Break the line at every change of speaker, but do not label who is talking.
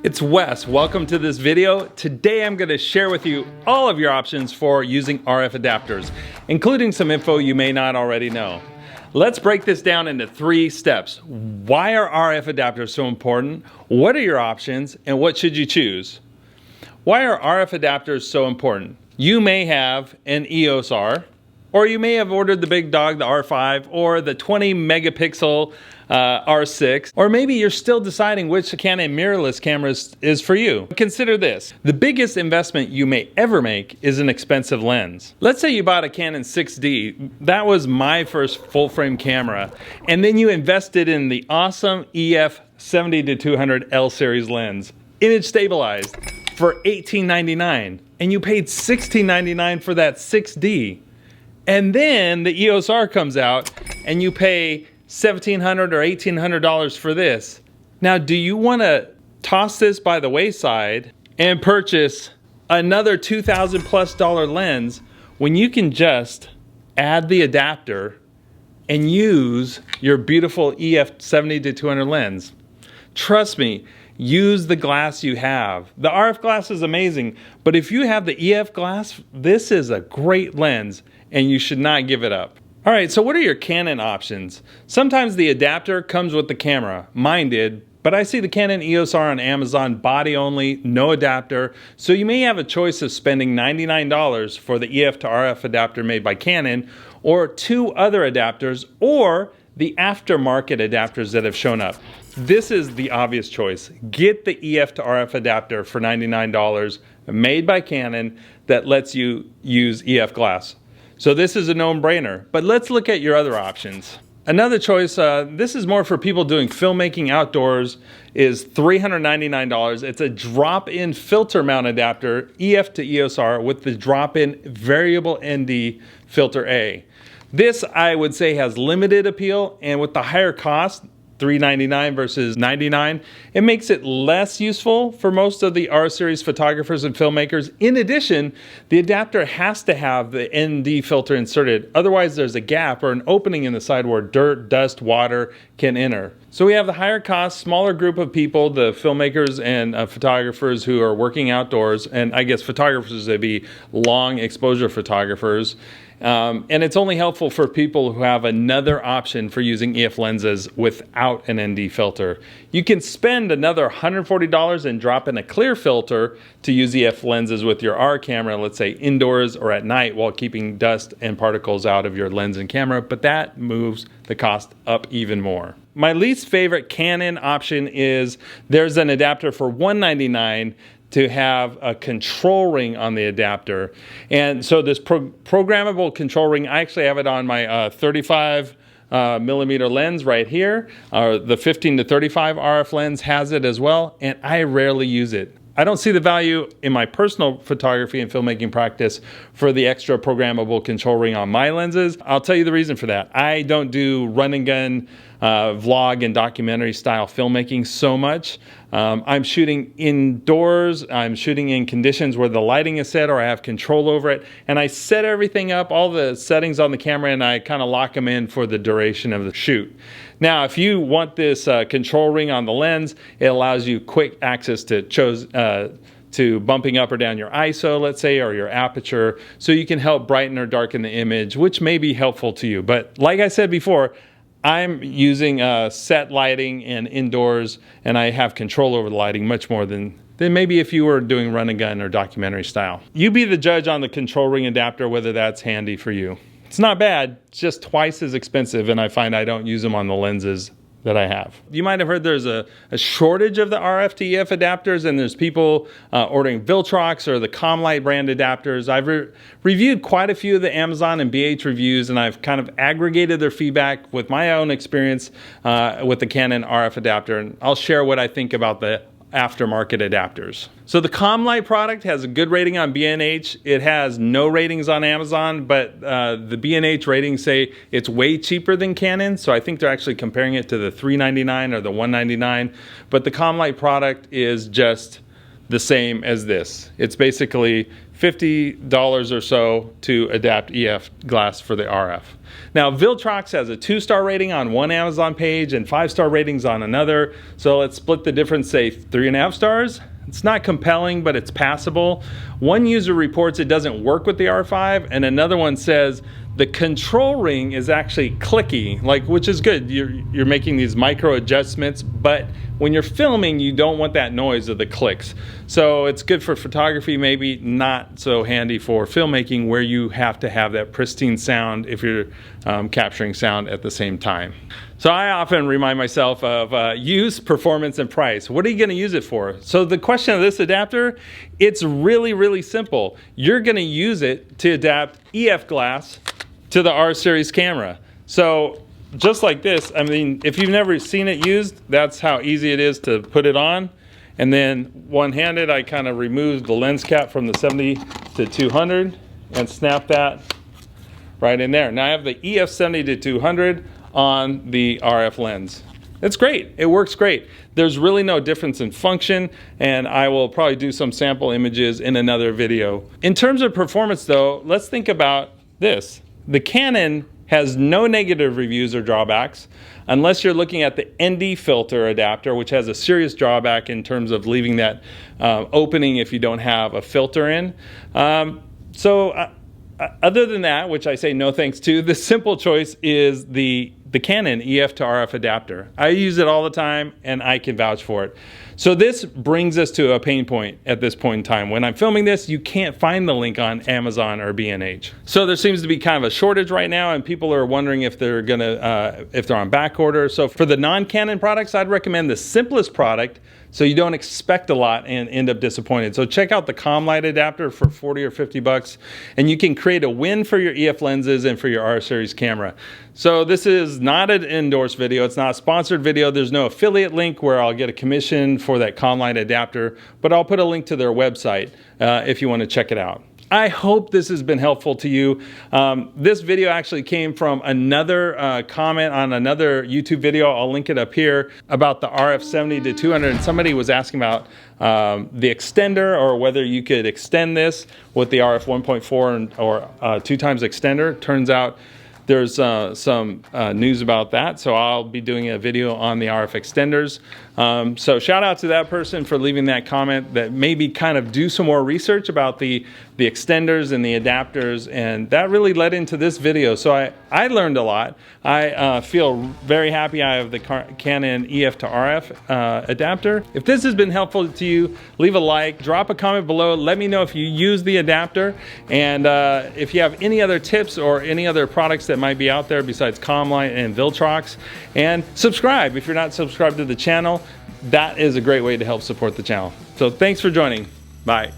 It's Wes. Welcome to this video. Today I'm going to share with you all of your options for using RF adapters, including some info you may not already know. Let's break this down into 3 steps. Why are RF adapters so important? What are your options and what should you choose? Why are RF adapters so important? You may have an EOS R, or you may have ordered the big dog, the R5, or the 20 megapixel R6, or maybe you're still deciding which Canon mirrorless camera is for you. Consider this. The biggest investment you may ever make is an expensive lens. Let's say you bought a Canon 6D. That was my first full frame camera. And then you invested in the awesome EF 70-200 L series lens, image stabilized, for $18.99. And you paid $16.99 for that 6D. And then the EOS R comes out and you pay $1,700 or $1,800 for this. Now, do you want to toss this by the wayside and purchase another $2,000 plus lens when you can just add the adapter and use your beautiful EF 70-200 lens? Trust me, use the glass you have. The RF glass is amazing, but if you have the EF glass, this is a great lens and you should not give it up. All right, so what are your Canon options? Sometimes the adapter comes with the camera. Mine did, but I see the Canon EOS R on Amazon, body only, no adapter. So you may have a choice of spending $99 for the EF to RF adapter made by Canon, or 2 other adapters, or the aftermarket adapters that have shown up. This is the obvious choice. Get the EF to RF adapter for $99 made by Canon that lets you use EF glass. So this is a no-brainer, but let's look at your other options. Another choice, this is more for people doing filmmaking outdoors, is $399. It's a drop-in filter mount adapter, EF to EOS R, with the drop-in variable ND filter A. This, I would say, has limited appeal, and with the higher cost, $399 versus $99, it makes it less useful for most of the R series photographers and filmmakers. In addition, the adapter has to have the ND filter inserted. Otherwise, there's a gap or an opening in the side where dirt, dust, water can enter. So we have the higher cost, smaller group of people, the filmmakers and photographers who are working outdoors, and I guess photographers, they'd be long exposure photographers. And it's only helpful for people who have another option for using EF lenses without an ND filter. You can spend another $140 and drop in a clear filter to use EF lenses with your R camera, let's say indoors or at night, while keeping dust and particles out of your lens and camera, but that moves the cost up even more. My least favorite Canon option is there's an adapter for $199 to have a control ring on the adapter. And so this programmable control ring, I actually have it on my 35 millimeter lens right here. The 15-35 RF lens has it as well, and I rarely use it. I don't see the value in my personal photography and filmmaking practice for the extra programmable control ring on my lenses. I'll tell you the reason for that. I don't do run and gun vlog and documentary style filmmaking so much. I'm shooting indoors, I'm shooting in conditions where the lighting is set or I have control over it, and I set everything up, all the settings on the camera, and I kind of lock them in for the duration of the shoot. Now, if you want this control ring on the lens, it allows you quick access to bumping up or down your ISO, let's say, or your aperture, so you can help brighten or darken the image, which may be helpful to you. But like I said before, I'm using set lighting and indoors, and I have control over the lighting much more than maybe if you were doing run and gun or documentary style. You be the judge on the control ring adapter, whether that's handy for you. It's not bad, it's just twice as expensive, and I find I don't use them on the lenses that I have. You might have heard there's a shortage of the RF to EF adapters, and there's people ordering Viltrox or the Comlight brand adapters. I've reviewed quite a few of the Amazon and BH reviews, and I've kind of aggregated their feedback with my own experience with the Canon RF adapter, and I'll share what I think about the aftermarket adapters. So the Comlight product has a good rating on B&H. It has no ratings on Amazon, but the B&H ratings say it's way cheaper than Canon, so I think they're actually comparing it to the $399 or the $199, but the Comlight product is just the same as this. It's basically $50 or so to adapt EF glass for the RF. Now, Viltrox has a 2-star rating on one Amazon page and 5-star ratings on another. So let's split the difference, say 3.5 stars. It's not compelling, but it's passable. One user reports it doesn't work with the R5, and another one says the control ring is actually clicky, which is good. You're making these micro adjustments, but when you're filming, you don't want that noise of the clicks. So it's good for photography, maybe not so handy for filmmaking where you have to have that pristine sound if you're capturing sound at the same time. So I often remind myself of use, performance, and price. What are you going to use it for? So the question of this adapter, it's really, really simple. You're going to use it to adapt EF glass to the R series camera. So just like this, I mean, if you've never seen it used, that's how easy it is to put it on. And then one-handed, I kind of removed the lens cap from the 70 to 200 and snap that right in there. Now I have the EF 70 to 200 on the RF lens. It's great. It works great. There's really no difference in function, and I will probably do some sample images in another video. In terms of performance though, let's think about this. The Canon has no negative reviews or drawbacks unless you're looking at the ND filter adapter, which has a serious drawback in terms of leaving that opening if you don't have a filter in. Other than that, which I say no thanks to, the simple choice is the Canon EF to RF adapter. I use it all the time and I can vouch for it. So this brings us to a pain point at this point in time. When I'm filming this, you can't find the link on Amazon or B&H. So there seems to be kind of a shortage right now, and people are wondering if they're on back order. So for the non-Canon products, I'd recommend the simplest product so you don't expect a lot and end up disappointed. So check out the ComLite adapter for 40 or 50 bucks, and you can create a win for your EF lenses and for your R series camera. So this is not an endorsed video. It's not a sponsored video. There's no affiliate link where I'll get a commission for that ComLite adapter, but I'll put a link to their website if you want to check it out. I hope this has been helpful to you. This video actually came from another comment on another YouTube video. I'll link it up here about the RF 70 to 200. And somebody was asking about the extender, or whether you could extend this with the RF 1.4 or 2 times extender. Turns out there's some news about that, so I'll be doing a video on the RF extenders. So shout out to that person for leaving that comment, that maybe kind of do some more research about the extenders and the adapters, and that really led into this video. So I learned a lot. I feel very happy I have the Canon EF to RF adapter. If this has been helpful to you, leave a like, drop a comment below, let me know if you use the adapter, and if you have any other tips or any other products that might be out there besides ComLite and Viltrox. And subscribe if you're not subscribed to the channel. That is a great way to help support the channel. So thanks for joining. Bye.